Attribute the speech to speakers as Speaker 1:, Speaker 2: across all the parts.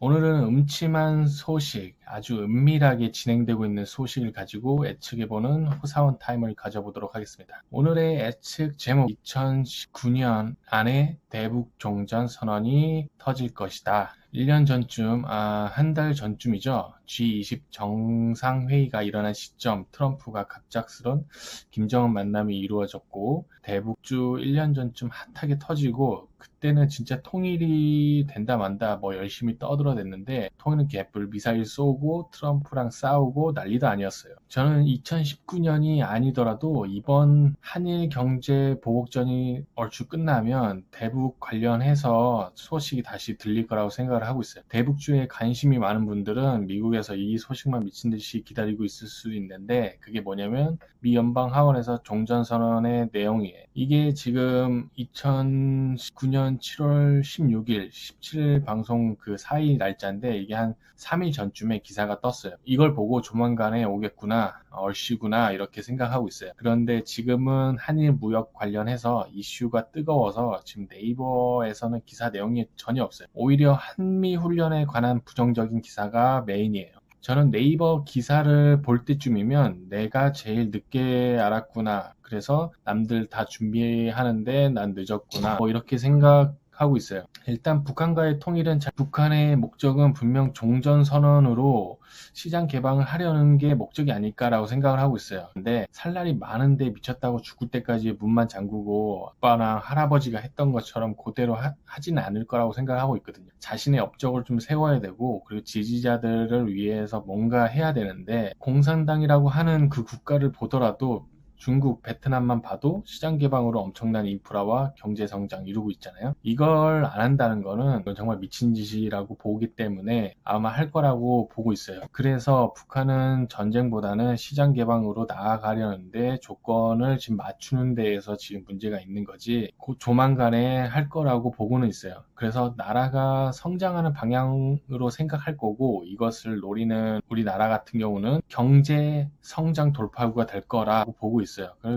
Speaker 1: 오늘은 음침한 소식, 아주 은밀하게 진행되고 있는 소식을 가지고 예측해보는 호사원 타임을 가져보도록 하겠습니다. 오늘의 예측 제목, 2019년 안에 대북 종전 선언이 터질 것이다. 1년 전쯤, 한 달 전쯤이죠. G20 정상회의가 일어난 시점, 트럼프가 갑작스런 김정은 만남이 이루어졌고, 대북주 1년 전쯤 핫하게 터지고, 그때는 진짜 통일이 된다 만다 뭐 열심히 떠들어댔는데 통일은 개뿔, 미사일 쏘고 트럼프랑 싸우고 난리도 아니었어요. 저는 2019년이 아니더라도 이번 한일 경제 보복전이 얼추 끝나면 대북 관련해서 소식이 다시 들릴 거라고 생각을 하고 있어요. 대북주에 관심이 많은 분들은 미국에서 이 소식만 미친 듯이 기다리고 있을 수 있는데, 그게 뭐냐면 미 연방 하원에서 종전선언의 내용이에요. 이게 지금 2019년 7월 16일, 17일 방송 그 4일 날짜인데, 이게 한 3일 전쯤에 기사가 떴어요. 이걸 보고 조만간에 오겠구나, 얼씨구나 이렇게 생각하고 있어요. 그런데 지금은 한일 무역 관련해서 이슈가 뜨거워서 지금 네이버에서는 기사 내용이 전혀 없어요. 오히려 한미 훈련에 관한 부정적인 기사가 메인이에요. 저는 네이버 기사를 볼 때쯤이면 내가 제일 늦게 알았구나, 그래서 남들 다 준비하는데 난 늦었구나, 뭐 이렇게 생각하고 있어요. 일단 북한과의 통일은 북한의 목적은 분명 종전선언으로 시장 개방을 하려는 게 목적이 아닐까라고 생각을 하고 있어요. 근데 살 날이 많은데 미쳤다고 죽을 때까지 문만 잠그고 아빠랑 할아버지가 했던 것처럼 그대로 하지는 않을 거라고 생각하고 있거든요. 자신의 업적을 좀 세워야 되고, 그리고 지지자들을 위해서 뭔가 해야 되는데, 공산당이라고 하는 그 국가를 보더라도 중국, 베트남만 봐도 시장 개방으로 엄청난 인프라와 경제 성장 이루고 있잖아요. 이걸 안 한다는 거는 정말 미친 짓이라고 보기 때문에 아마 할 거라고 보고 있어요. 그래서 북한은 전쟁보다는 시장 개방으로 나아가려는데 조건을 지금 맞추는 데에서 지금 문제가 있는 거지, 곧 조만간에 할 거라고 보고는 있어요. 그래서 나라가 성장하는 방향으로 생각할 거고, 이것을 노리는 우리나라 같은 경우는 경제 성장 돌파구가 될 거라고 보고 있어요.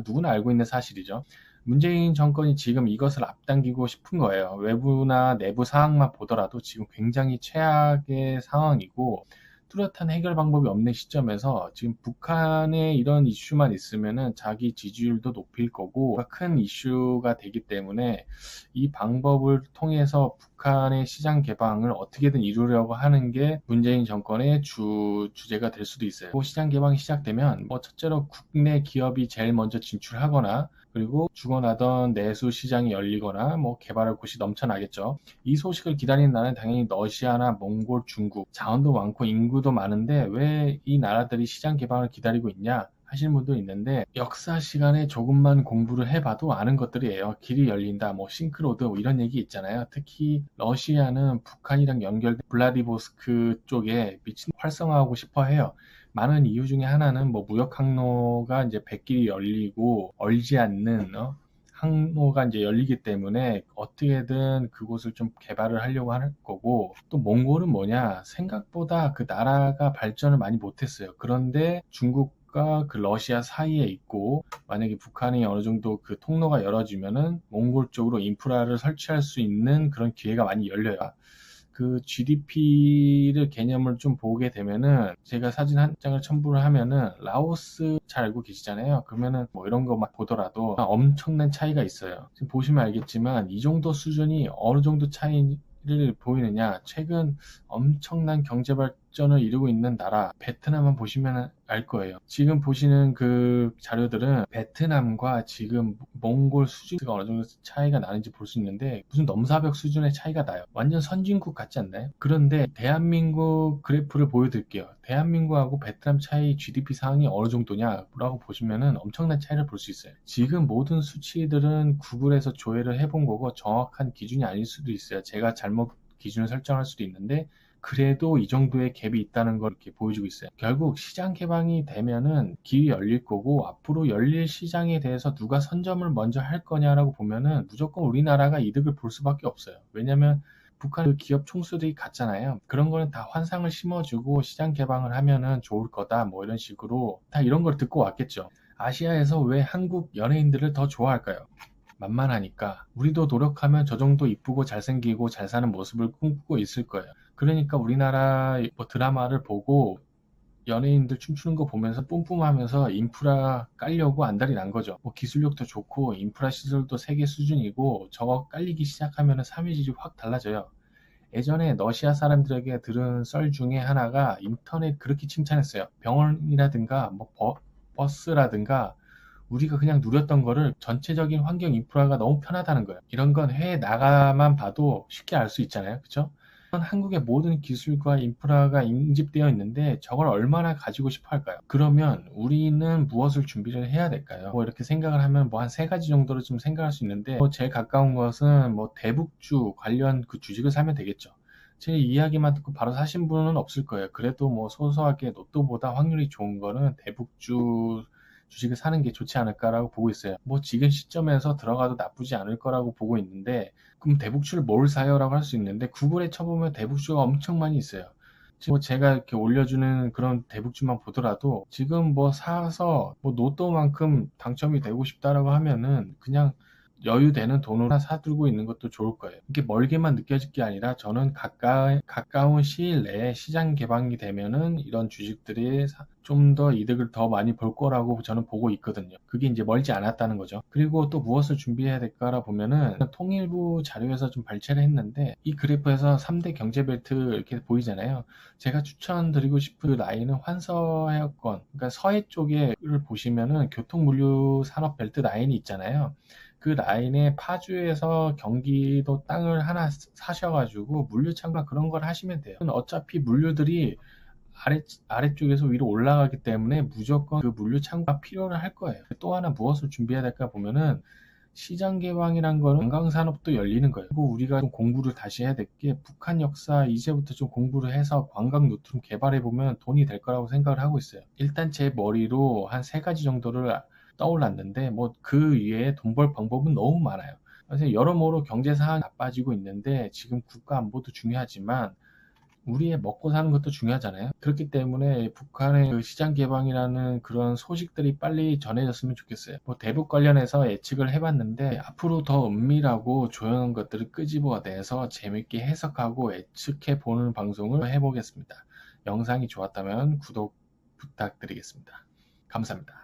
Speaker 1: 누구나 알고 있는 사실이죠. 문재인 정권이 지금 이것을 앞당기고 싶은 거예요. 외부나 내부 상황만 보더라도 지금 굉장히 최악의 상황이고, 뚜렷한 해결 방법이 없는 시점에서 지금 북한의 이런 이슈만 있으면은 자기 지지율도 높일 거고 큰 이슈가 되기 때문에, 이 방법을 통해서 북한의 시장 개방을 어떻게든 이루려고 하는 게 문재인 정권의 주제가 될 수도 있어요. 시장 개방이 시작되면 첫째로 국내 기업이 제일 먼저 진출하거나, 그리고 죽어나던 내수 시장이 열리거나 개발할 곳이 넘쳐나겠죠. 이 소식을 기다리는 나는 당연히 러시아나 몽골, 중국, 자원도 많고 인구도 많은데 왜 이 나라들이 시장 개방을 기다리고 있냐 하시는 분도 있는데, 역사 시간에 조금만 공부를 해봐도 아는 것들이에요. 길이 열린다, 싱크로드 이런 얘기 있잖아요. 특히 러시아는 북한이랑 연결된 블라디보스크 쪽에 미친 활성화하고 싶어 해요. 많은 이유 중에 하나는 무역 항로가 이제 백길이 열리고 얼지 않는 항로가 이제 열리기 때문에 어떻게든 그곳을 좀 개발을 하려고 할 거고, 또 몽골은 뭐냐, 생각보다 그 나라가 발전을 많이 못했어요. 그런데 중국과 그 러시아 사이에 있고, 만약에 북한이 어느 정도 그 통로가 열어지면은 몽골 쪽으로 인프라를 설치할 수 있는 그런 기회가 많이 열려요. 그 GDP를 개념을 좀 보게 되면은, 제가 사진 한 장을 첨부를 하면은 라오스 잘 알고 계시잖아요. 그러면은 이런 거 막 보더라도 엄청난 차이가 있어요. 지금 보시면 알겠지만 이 정도 수준이 어느 정도 차이를 보이느냐, 최근 엄청난 경제 발전을 이루고 있는 나라 베트남만 보시면 알 거예요. 지금 보시는 그 자료들은 베트남과 지금 몽골 수준가 어느 정도 차이가 나는지 볼 수 있는데, 무슨 넘사벽 수준의 차이가 나요. 완전 선진국 같지 않나요? 그런데 대한민국 그래프를 보여드릴게요. 대한민국하고 베트남 차이 GDP 상황이 어느 정도냐라고 보시면은 엄청난 차이를 볼 수 있어요. 지금 모든 수치들은 구글에서 조회를 해본 거고 정확한 기준이 아닐 수도 있어요. 제가 잘못 기준을 설정할 수도 있는데, 그래도 이 정도의 갭이 있다는 걸 이렇게 보여주고 있어요. 결국 시장 개방이 되면은 길이 열릴 거고, 앞으로 열릴 시장에 대해서 누가 선점을 먼저 할 거냐라고 보면은 무조건 우리나라가 이득을 볼 수밖에 없어요. 왜냐면 북한 기업 총수들이 갔잖아요. 그런 거는 다 환상을 심어주고 시장 개방을 하면은 좋을 거다 이런 식으로 다 이런 걸 듣고 왔겠죠. 아시아에서 왜 한국 연예인들을 더 좋아할까요? 만만하니까. 우리도 노력하면 저 정도 이쁘고 잘생기고 잘 사는 모습을 꿈꾸고 있을 거예요. 그러니까 우리나라 뭐 드라마를 보고 연예인들 춤추는 거 보면서 뿜뿜하면서 인프라 깔려고 안달이 난 거죠. 뭐 기술력도 좋고 인프라 시설도 세계 수준이고 저거 깔리기 시작하면 삶의 질이 확 달라져요. 예전에 러시아 사람들에게 들은 썰 중에 하나가 인터넷 그렇게 칭찬했어요. 병원이라든가 뭐 버스라든가 우리가 그냥 누렸던 거를 전체적인 환경 인프라가 너무 편하다는 거예요. 이런 건 해외 나가만 봐도 쉽게 알 수 있잖아요. 그쵸? 한국의 모든 기술과 인프라가 인집되어 있는데 저걸 얼마나 가지고 싶어 할까요? 그러면 우리는 무엇을 준비를 해야 될까요? 뭐 이렇게 생각을 하면 뭐 한 세 가지 정도로 좀 생각할 수 있는데 뭐 제일 가까운 것은 뭐 대북주 관련 그 주식을 사면 되겠죠. 제 이야기만 듣고 바로 사신 분은 없을 거예요. 그래도 뭐 소소하게 로또보다 확률이 좋은 거는 대북주 주식을 사는 게 좋지 않을까라고 보고 있어요. 뭐 지금 시점에서 들어가도 나쁘지 않을 거라고 보고 있는데 그럼 대북주를 뭘 사요? 라고 할 수 있는데 구글에 쳐보면 대북주가 엄청 많이 있어요. 지금 뭐 제가 이렇게 올려주는 그런 대북주만 보더라도 지금 뭐 사서 뭐 로또만큼 당첨이 되고 싶다라고 하면은 그냥 여유되는 돈으로 하나 사두고 있는 것도 좋을 거예요. 이게 멀게만 느껴질 게 아니라 저는 가까운 시일 내에 시장 개방이 되면은 이런 주식들이 좀 더 이득을 더 많이 볼 거라고 저는 보고 있거든요. 그게 이제 멀지 않았다는 거죠. 그리고 또 무엇을 준비해야 될까라 보면은 통일부 자료에서 좀 발췌를 했는데 이 그래프에서 3대 경제벨트 이렇게 보이잖아요. 제가 추천드리고 싶은 그 라인은 환서해역권, 그러니까 서해 쪽에를 보시면은 교통물류 산업벨트 라인이 있잖아요. 그 라인에 파주에서 경기도 땅을 하나 사셔가지고 물류창과 그런 걸 하시면 돼요. 어차피 물류들이 아래쪽에서 위로 올라가기 때문에 무조건 그 물류창고가 필요를 할 거예요. 또 하나 무엇을 준비해야 될까 보면은 시장 개방이란 거는 관광산업도 열리는 거예요. 그리고 우리가 좀 공부를 다시 해야 될 게 북한 역사 이제부터 좀 공부를 해서 관광 루트를 개발해 보면 돈이 될 거라고 생각을 하고 있어요. 일단 제 머리로 한 세 가지 정도를 떠올랐는데 뭐 그 위에 돈 벌 방법은 너무 많아요. 그래서 여러모로 경제 상황이 나빠지고 있는데 지금 국가 안보도 중요하지만 우리의 먹고 사는 것도 중요하잖아요. 그렇기 때문에 북한의 그 시장 개방이라는 그런 소식들이 빨리 전해졌으면 좋겠어요. 뭐 대북 관련해서 예측을 해봤는데 앞으로 더 은밀하고 조용한 것들을 끄집어내서 재밌게 해석하고 예측해 보는 방송을 해보겠습니다. 영상이 좋았다면 구독 부탁드리겠습니다. 감사합니다.